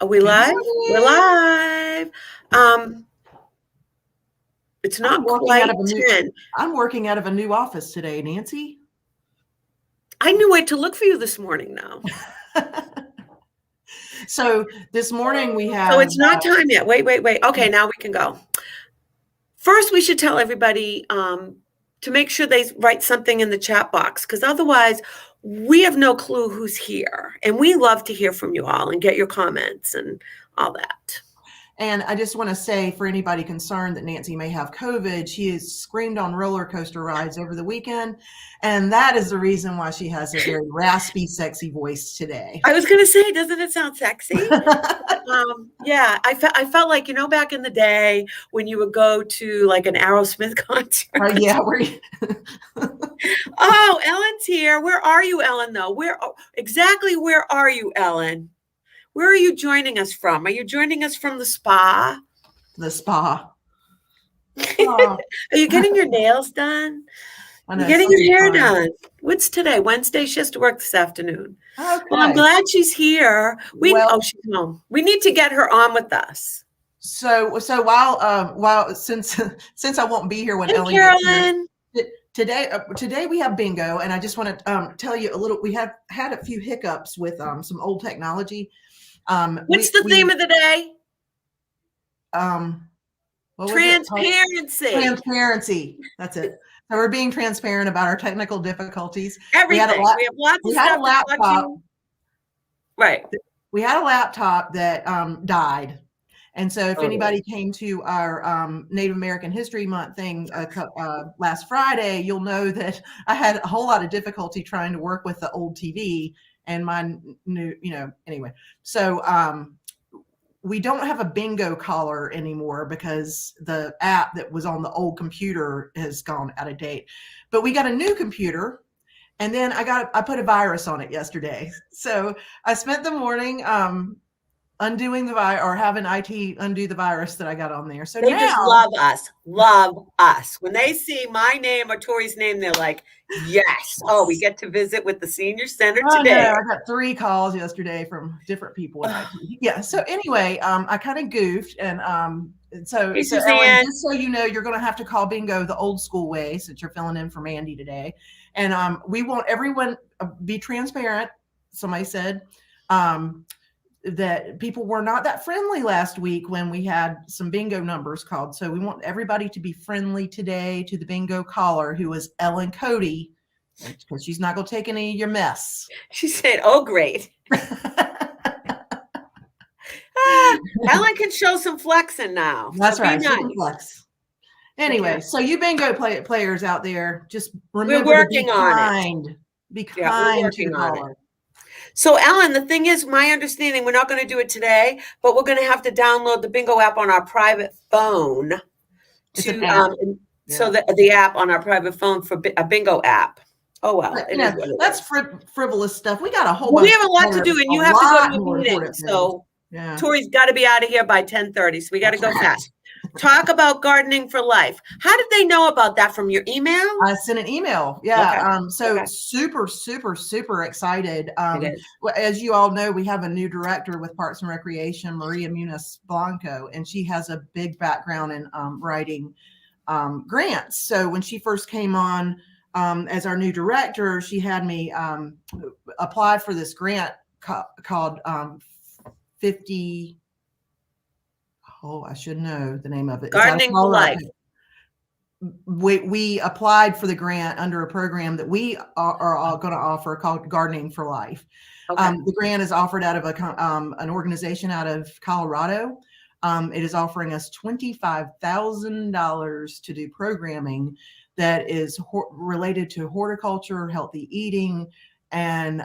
Are we Good live? We're morning. live. It's not I'm working out quite of a new 10. I'm working out of a new office today, Nancy. I knew where to look for you this morning now. So this morning we So have it's not time yet. Wait. Okay, now we can go. First, we should tell everybody to make sure they write something in the chat box, because otherwise we have no clue who's here. And we love to hear from you all and get your comments and all that. And I just want to say, for anybody concerned that Nancy may have COVID, she has screamed on roller coaster rides over the weekend. And that is the reason why she has a very raspy, sexy voice today. I was going to say, doesn't it sound sexy? Yeah, I felt like, back in the day when you would go to like an Aerosmith concert. Oh, yeah. Oh, Ellen's here. Where are you, Ellen, though? Where are you, Ellen? Where are you joining us from? Are you joining us from the spa? The spa. Are you getting your nails done? You're getting your hair done. What's today? Wednesday? She has to work this afternoon. Okay. Well, I'm glad she's here. She's home. We need to get her on with us. So while since I won't be here when Ellen Carolyn. Today we have bingo, and I just want to tell you a little. We have had a few hiccups with some old technology. What's the theme of the day? Transparency. Transparency. That's it. So we're being transparent about our technical difficulties. Everything. We have lots of stuff. Laptop. Right. We had a laptop that died. And so if anybody came to our Native American History Month thing last Friday, you'll know that I had a whole lot of difficulty trying to work with the old TV and my new, anyway. So we don't have a bingo caller anymore because the app that was on the old computer has gone out of date. But we got a new computer, and then I put a virus on it yesterday. So I spent the morning undoing the virus, or having IT undo the virus that I got on there. So they just love us. When they see my name or Tori's name, they're like, yes. Oh, we get to visit with the senior center today. No, I got 3 calls yesterday from different people. Yeah. So anyway, I kind of goofed, and so Ellen, just so you know, you're going to have to call bingo the old school way, since you're filling in for Mandy today. And we want everyone be transparent. Somebody said that people were not that friendly last week when we had some bingo numbers called. So we want everybody to be friendly today to the bingo caller, who was Ellen Cody, because she's not going to take any of your mess. She said, oh, great. Ellen can show some flexing now. That's right. Nice. She can flex. Anyway, so you bingo players out there, just remember we're working to be kind. Be kind to the caller. So, Ellen, the thing is, my understanding, we're not going to do it today, but we're going to have to download the bingo app on our private phone. So the app on our private phone for a bingo app. Oh, well. That's frivolous stuff. We got a whole bunch. We have a lot to do, and you have to go to a meeting. So Tori's got to be out of here by 10:30, so we got to go fast. Talk about gardening for life. How did they know about that? From your email? I sent an email. Yeah. Okay. Super, super, super excited. As you all know, we have a new director with Parks and Recreation, Maria Muniz Blanco, and she has a big background in writing grants. So when she first came on as our new director, she had me apply for this grant called 50. Oh, I should know the name of it. Gardening for Life. We applied for the grant under a program that we are all going to offer called Gardening for Life. Okay. The grant is offered out of an organization out of Colorado. It is offering us $25,000 to do programming that is related to horticulture, healthy eating, and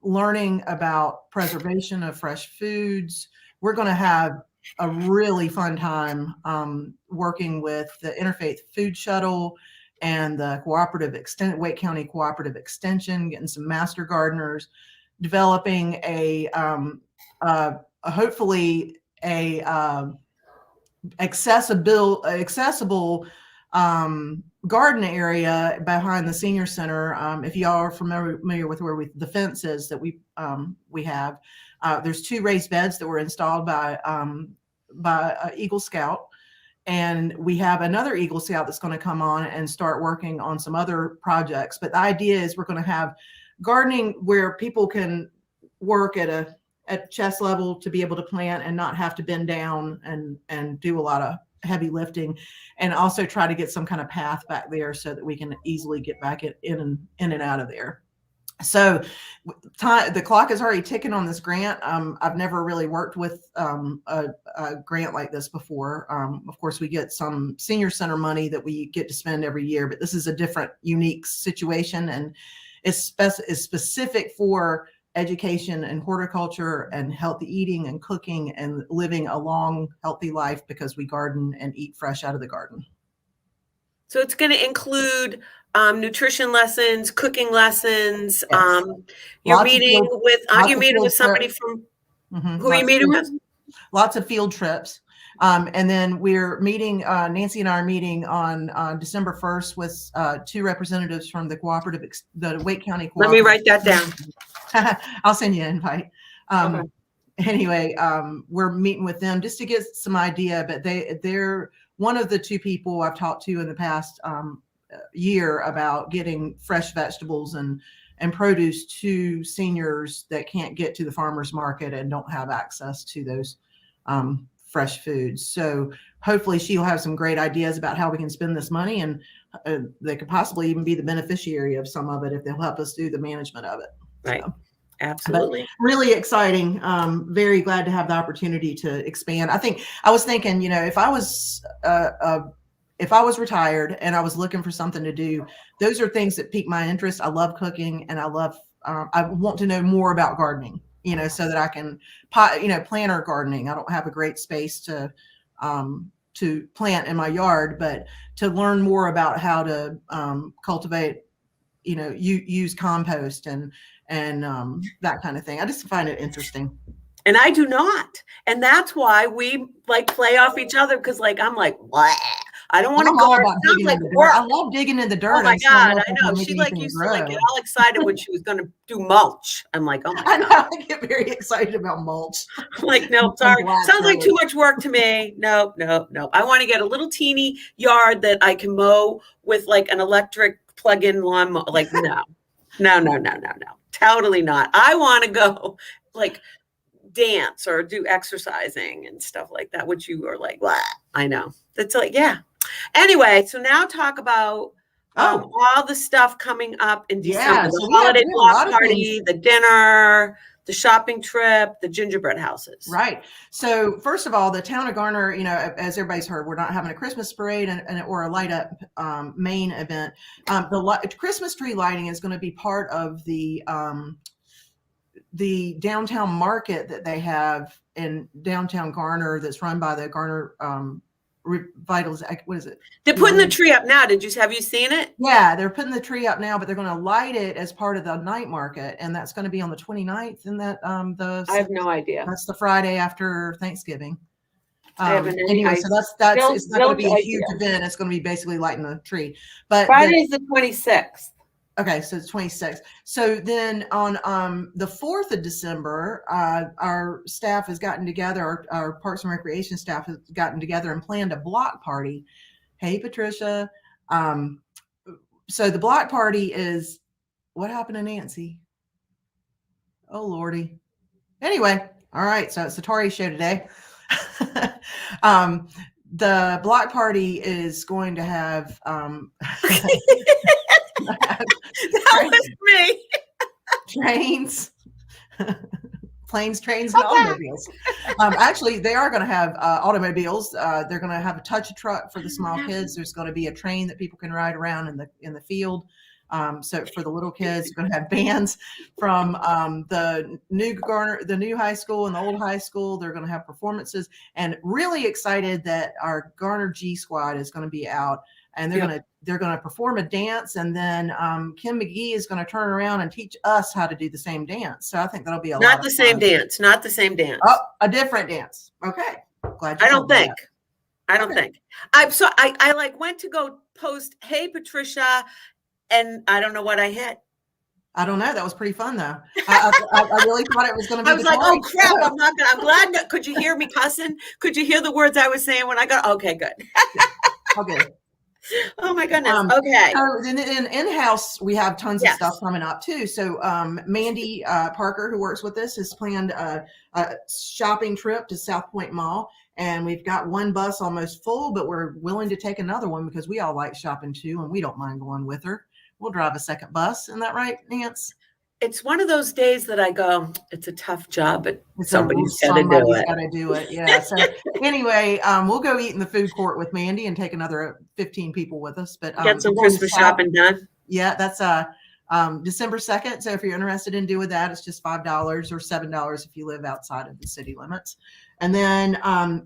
learning about preservation of fresh foods. We're going to have a really fun time working with the Interfaith Food Shuttle and the Wake County Cooperative Extension, getting some master gardeners, developing hopefully accessible garden area behind the senior center. If y'all are familiar with where the fence is that we have, There's 2 raised beds that were installed by Eagle Scout. And we have another Eagle Scout that's going to come on and start working on some other projects. But the idea is we're going to have gardening where people can work at chest level to be able to plant and not have to bend down and do a lot of heavy lifting, and also try to get some kind of path back there so that we can easily get back in and out of there. So the clock is already ticking on this grant. I've never really worked with a grant like this before. Of course, we get some senior center money that we get to spend every year, but this is a different, unique situation, and it's specific for education and horticulture and healthy eating and cooking and living a long, healthy life because we garden and eat fresh out of the garden. So it's going to include nutrition lessons, cooking lessons. Yes. You're meeting with, aren't you meeting with somebody from, who are you meeting with? Lots of field trips. And then we're meeting, Nancy and I are meeting on December 1st with 2 representatives from the the Wake County Cooperative. Let me write that down. I'll send you an invite. Okay. Anyway, we're meeting with them just to get some idea, but they're one of the 2 people I've talked to in the past year about getting fresh vegetables and produce to seniors that can't get to the farmer's market and don't have access to those fresh foods. So hopefully she'll have some great ideas about how we can spend this money, and they could possibly even be the beneficiary of some of it if they'll help us do the management of it. Right. So, absolutely. Really exciting. Very glad to have the opportunity to expand. I was thinking, you know, if I was retired and I was looking for something to do, those are things that pique my interest. I love cooking, and I want to know more about gardening, you know, so that I can, planter gardening. I don't have a great space to plant in my yard, but to learn more about how to cultivate, you know, use compost and that kind of thing. I just find it interesting. And I do not. And that's why we like play off each other, because like I'm like, what? I don't want to go. I love digging in the dirt. Oh my God, I know. She like used to like get all excited when she was going to do mulch. I'm like, oh my God. I get very excited about mulch. Like, no, sorry. Sounds like too much work to me. No. I want to get a little teeny yard that I can mow with like an electric plug-in lawnmower. Like, no. Totally not. I want to go like dance or do exercising and stuff like that, which you are like, what? I know. That's like, yeah. Anyway, so now talk about all the stuff coming up in December, the holiday block party, the dinner, the shopping trip, the gingerbread houses. Right. So first of all, the town of Garner, you know, as everybody's heard, we're not having a Christmas parade or a light up main event. The Christmas tree lighting is going to be part of the downtown market that they have in downtown Garner that's run by the Garner Vitals. What is it? They're putting the tree up now. Have you seen it? Yeah, they're putting the tree up now, but they're going to light it as part of the night market, and that's going to be on the 29th. And that I have no idea. That's the Friday after Thanksgiving. Anyway, so that's it's not going to be a huge event. It's going to be basically lighting the tree. But Friday's the 26th. Okay, so it's 26th. So then on the 4th of December, our staff has gotten together, our Parks and Recreation staff has gotten together and planned a block party. Hey, Patricia. So the block party is, what happened to Nancy? Oh, Lordy. Anyway, all right, so it's the TORREY show today. The block party is going to have that was me. Trains, planes, trains, and automobiles. Actually, they are going to have automobiles. They're going to have a touch truck for the small kids. There's going to be a train that people can ride around in the field. So for the little kids, we're going to have bands from the new high school and the old high school. They're going to have performances, and really excited that our Garner G Squad is going to be out, and they're going to perform a dance, and then Kim McGee is going to turn around and teach us how to do the same dance. So I think that'll be a lot of fun. Not the same dance. Oh, a different dance. Okay, glad you I don't think. I like went to go post, hey Patricia, and I don't know what I hit. I don't know. That was pretty fun though. I really thought it was going to be. I was like, oh crap! I'm glad. Could you hear me cussing? Could you hear the words I was saying when I got? Okay, good. Okay. Oh my goodness. Okay. So in-house, we have tons of stuff coming up too. So Mandy Parker, who works with us, has planned a shopping trip to South Point Mall. And we've got one bus almost full, but we're willing to take another one because we all like shopping too, and we don't mind going with her. We'll drive a second bus. Isn't that right, Nance? It's one of those days that I go, it's a tough job, but somebody's got to do it. Yeah. So anyway, we'll go eat in the food court with Mandy and take another 15 people with us. But get some Christmas shopping done. Yeah, that's December 2nd. So if you're interested in doing that, it's just $5 or $7 if you live outside of the city limits. And then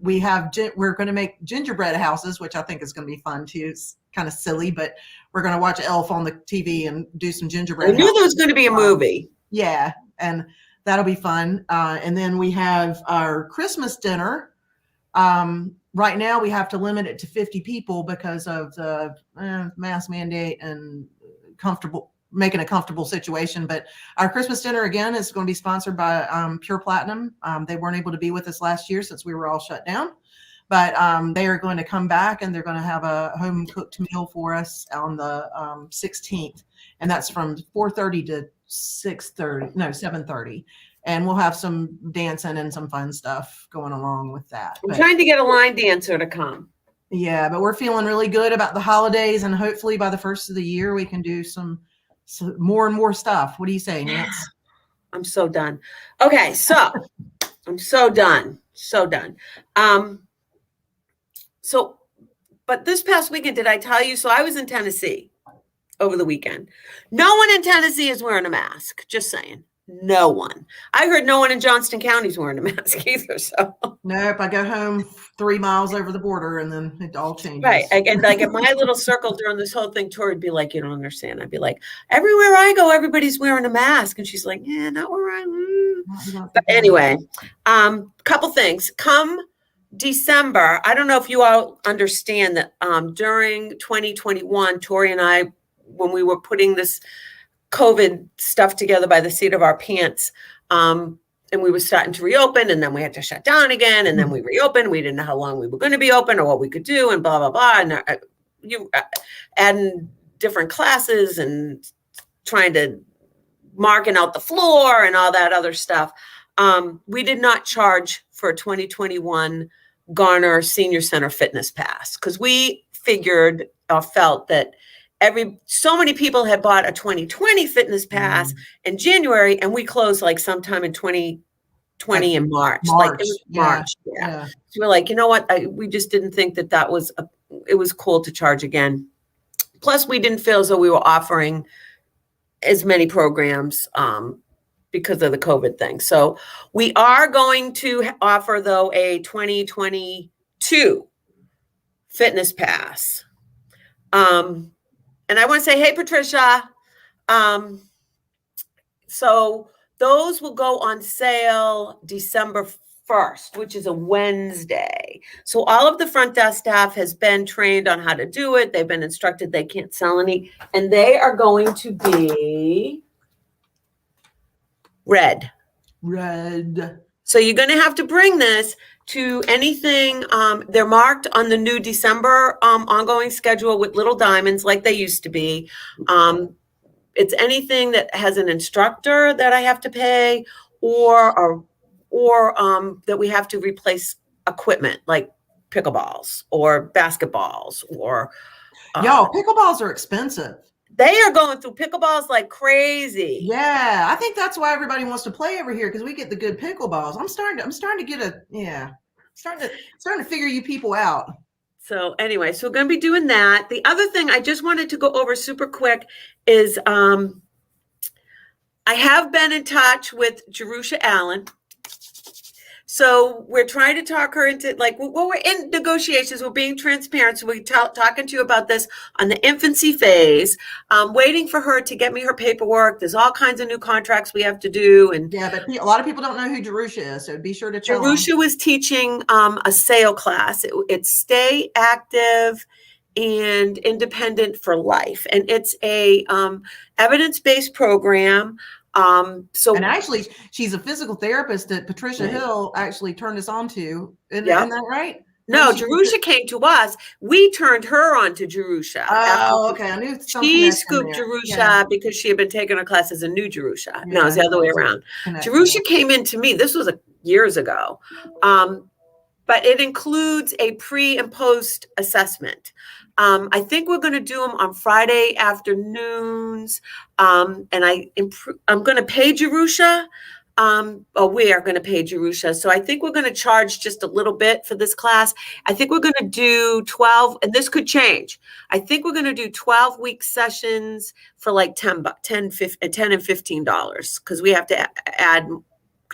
we're going to make gingerbread houses, which I think is going to be fun too. It's kind of silly, but we're going to watch Elf on the TV and do some gingerbread. I knew there was going to be a movie. Yeah, and that'll be fun. And then we have our Christmas dinner. Right now, we have to limit it to 50 people because of the mask mandate and making a comfortable situation. But our Christmas dinner again is going to be sponsored by Pure Platinum. They weren't able to be with us last year since we were all shut down, but they are going to come back and they're going to have a home cooked meal for us on the 16th, and that's from 4:30 to 7:30, and we'll have some dancing and some fun stusome going along with that. I'm trying to get a line dancer to come. Yeah, but we're feeling really good about the holidays, and hopefully by the first of the year we can do some more and more stuff. What do you say, Nance? I'm so done. Okay, so I'm so done. But this past weekend, did I tell you? So I was in Tennessee over the weekend. No one in Tennessee is wearing a mask. Just saying. No one. I heard no one in Johnston County is wearing a mask either. So nope. I go home 3 miles over the border and then it all changes. Right. And like in my little circle during this whole thing, Tori would be like, you don't understand. I'd be like, everywhere I go, everybody's wearing a mask. And she's like, yeah, not where I live. But anyway, couple things. Come December, I don't know if you all understand that during 2021, Tori and I, when we were putting this COVID stuff together by the seat of our pants, and we were starting to reopen, and then we had to shut down again, and then we reopened. We didn't know how long we were going to be open or what we could do, and blah, blah, blah. And you adding different classes and trying to marking out the floor and all that other stuff. We did not charge for 2021 Garner Senior Center Fitness Pass because we figured or felt that so many people had bought a 2020 Fitness Pass in January, and we closed like sometime in 2020 in March. Like it was March. Yeah. So we're like, you know what? We just didn't think that it was cool to charge again. Plus, we didn't feel as though we were offering as many programs because of the COVID thing. So we are going to offer, though, a 2022 Fitness Pass. And I want to say, hey, Patricia. So those will go on sale December 1st, which is a Wednesday. So all of the front desk staff has been trained on how to do it. They've been instructed they can't sell any. And they are going to be red. So you're going to have to bring this to anything. They're marked on the new December ongoing schedule with little diamonds like they used to be. It's anything that has an instructor that I have to pay or that we have to replace equipment like pickleballs or basketballs or pickleballs are expensive. They are going through pickleballs like crazy. Yeah, I think that's why everybody wants to play over here because we get the good pickleballs. I'm starting to get starting to figure you people out. So anyway, so we're going to be doing that. The other thing I just wanted to go over super quick is I have been in touch with Jerusha Allen. So we're trying to talk her into we're in negotiations. We're being transparent. So we're talking to you about this on the infancy phase. Waiting for her to get me her paperwork. There's all kinds of new contracts we have to do. And yeah, but a lot of people don't know who Jerusha is. So be sure to Jerusha was teaching a SAIL class. It's Stay Active and independent for life. And it's a evidence-based program. And actually, she's a physical therapist that Patricia Right. Hill actually turned us on to. Isn't Yep. that right? No, Jerusha came to us. We turned her on to Jerusha. Oh, okay. I knew some She connection scooped there. Jerusha Yeah. because she had been taking her class as a new Jerusha. No, Yeah, it's the other way around. Jerusha came into me. This was years ago. But it includes a pre and post assessment. I think we're going to do them on Friday afternoons. And I'm going to pay Jerusha. Or we are going to pay Jerusha. So I think we're going to charge just a little bit for this class. I think we're going to do 12, and this could change. I think we're going to do 12-week sessions for like $10 and $15 because we have to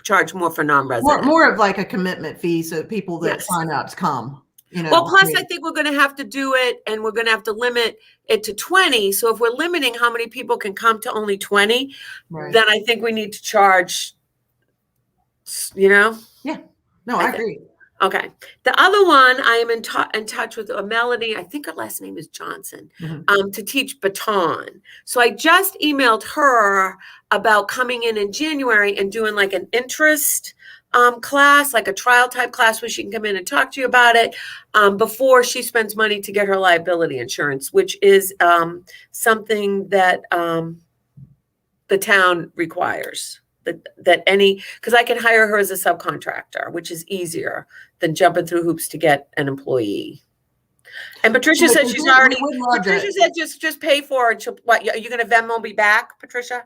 charge more for non-residents. More of like a commitment fee so people that sign up come. Well, plus I think we're going to have to do it, and we're going to have to limit it to 20. So if we're limiting how many people can come to only 20, then I think we need to charge, Yeah. No, I agree. Okay. The other one, I am in touch with Melody. I think her last name is Johnson, to teach baton. So I just emailed her about coming in January and doing like an interest class, like a trial type class where she can come in and talk to you about it before she spends money to get her liability insurance, which is something that the town requires. Because I can hire her as a subcontractor, which is easier than jumping through hoops to get an employee. And Patricia said she's already. Patricia said just pay for it. What, are you going to Venmo me back, Patricia?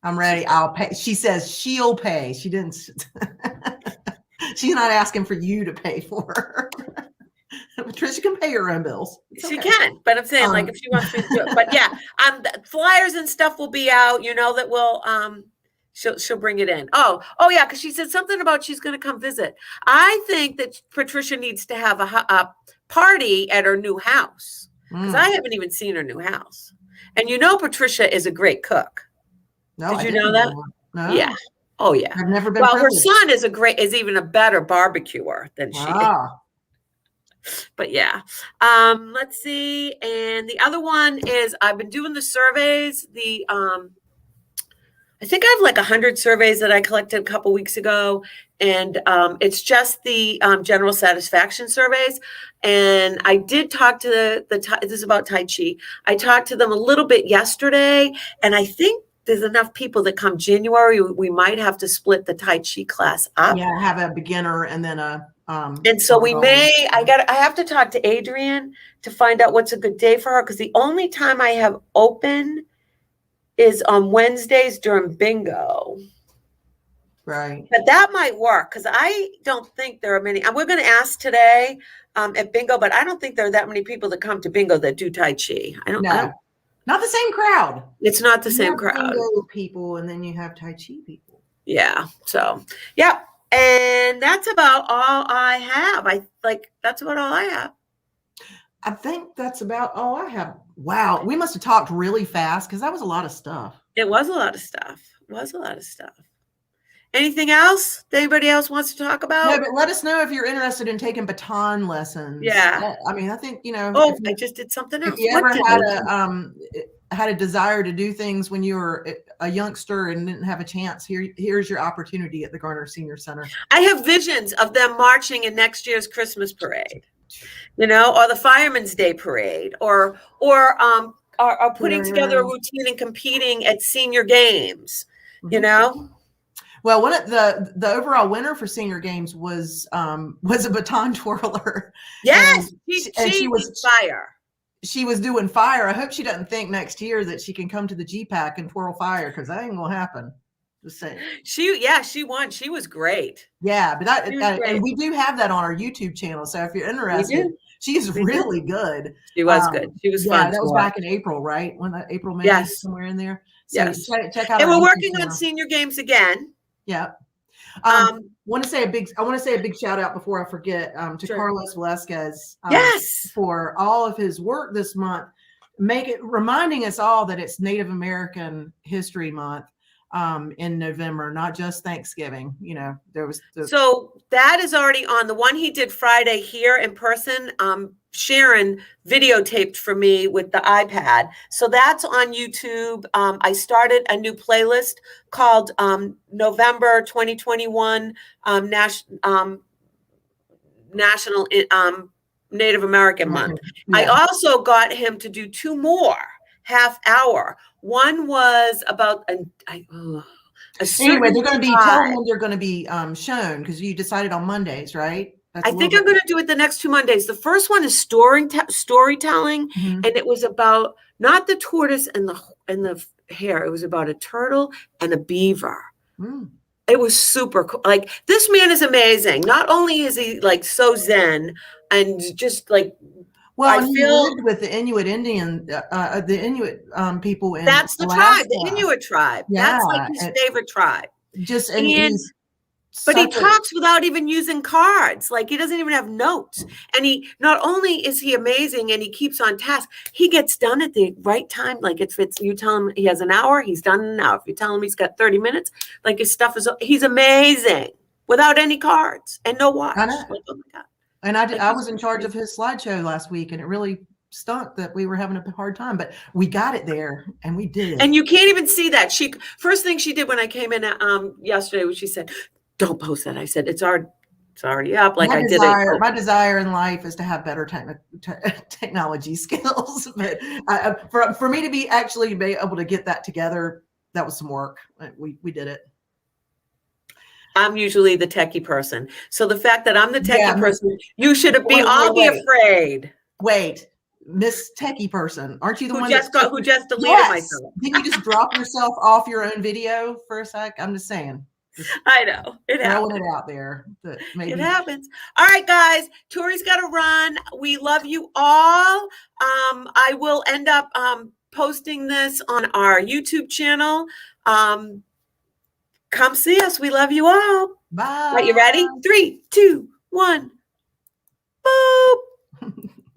I'm ready. I'll pay. She says she'll pay. She didn't. She's not asking for you to pay for her. Patricia can pay her own bills. She can, but I'm saying like if she wants me to do it. But yeah, flyers and stuff will be out. That will she'll bring it in. Oh yeah, because she said something about she's going to come visit. I think that Patricia needs to have a party at her new house because I haven't even seen her new house. And Patricia is a great cook. No, did you know that? No. Yeah. Oh yeah. I've never been. Well, her son is even a better barbecuer than she is. But yeah, let's see. And the other one is I've been doing the surveys. I think I have like 100 surveys that I collected a couple weeks ago, and it's just the general satisfaction surveys. And I did talk to this is about Tai Chi. I talked to them a little bit yesterday, and I think there's enough people that come January. We might have to split the Tai Chi class up. Yeah, have a beginner and then a. And so we may. I have to talk to Adrian to find out what's a good day for her because the only time I have open is on Wednesdays during bingo. Right. But that might work because I don't think there are many. And we're going to ask today at bingo, but I don't think there are that many people that come to bingo that do Tai Chi. Not the same crowd. It's not the same crowd. Bingo people, and then you have Tai Chi people. Yeah. So, yeah. And that's about all I have. That's about all I have. I think that's about all I have. Wow. We must have talked really fast because that was a lot of stuff. It was a lot of stuff. Anything else that anybody else wants to talk about? No, but let us know if you're interested in taking baton lessons. Yeah. I mean, I think, I just did something else. If you ever had a desire to do things when you were a youngster and didn't have a chance, here's your opportunity at the Garner Senior Center. I have visions of them marching in next year's Christmas parade, or the Fireman's Day parade, or putting together a routine and competing at senior games, Well, one of the overall winner for senior games was a baton twirler. Yes, she was fire. She was doing fire. I hope she doesn't think next year that she can come to the GPAC and twirl fire because that ain't gonna happen. Just saying. She won. She was great. Yeah, but and we do have that on our YouTube channel. So if you're interested, she's really good. She was good. She was fun. That was back in April, right? When that April, May, somewhere in there. So yes. Check out. And we're working on senior games again. Yeah. I want to say a big shout out before I forget to Carlos Velasquez. For all of his work this month, reminding us all that it's Native American History Month in November, not just Thanksgiving. So that is already on. The one he did Friday here in person Sharon videotaped for me with the iPad. So that's on YouTube. I started a new playlist called November 2021 National Native American Month. I Yeah. also got him to do 2 more half-hour. One was about a Anyway, certain they're going to be, tell them tribe. when they're going to be shown, because you decided on Mondays, right? That's I a little think I'm bit. going to do it the next 2 Mondays. The first one is storytelling, Mhm. and it was about not the tortoise and the hare. It was about a turtle and a beaver. Mm. It was super cool. Like, this man is amazing. Not only is he like so zen and just like, Well, I and he feel lived with the Inuit Indian, the Inuit people in that's the tribe, the Alaska. Inuit tribe. Yeah, That's like his favorite tribe. and And he's but he such a talks without even using cards. Like, he doesn't even have notes. And he not only is he amazing and he keeps on task, he gets done at the right time. Like, if it's you tell him he has an hour, he's done in an hour. If you tell him he's got 30 minutes, like, his stuff is he's amazing without any cards and no watch. I know. Like, oh my God. And Like, I was in charge of his slideshow last week, and it really stunk that we were having a hard time, but we got it there and we did it. And you can't even see that. She first thing she did when I came in yesterday was she said, "Don't post that." I said, "It's already up." Like, I did it. My desire in life is to have better technology skills, but for me to be able to get that together, that was some work. We did it. I'm usually the techie person. So the fact that I'm the techie Yeah, person, you should be afraid. Wait, Miss Techie person, aren't you the Who one just deleted yes. myself. Didn't you just drop yourself off your own video for a sec? I'm just saying. Just I know. It throwing happens. it out there. That maybe It happens. All right, guys. Tori's got to run. We love you all. I will end up posting this on our YouTube channel. Come see us. We love you all. bye. Are you ready? 3, 2, 1. Boop.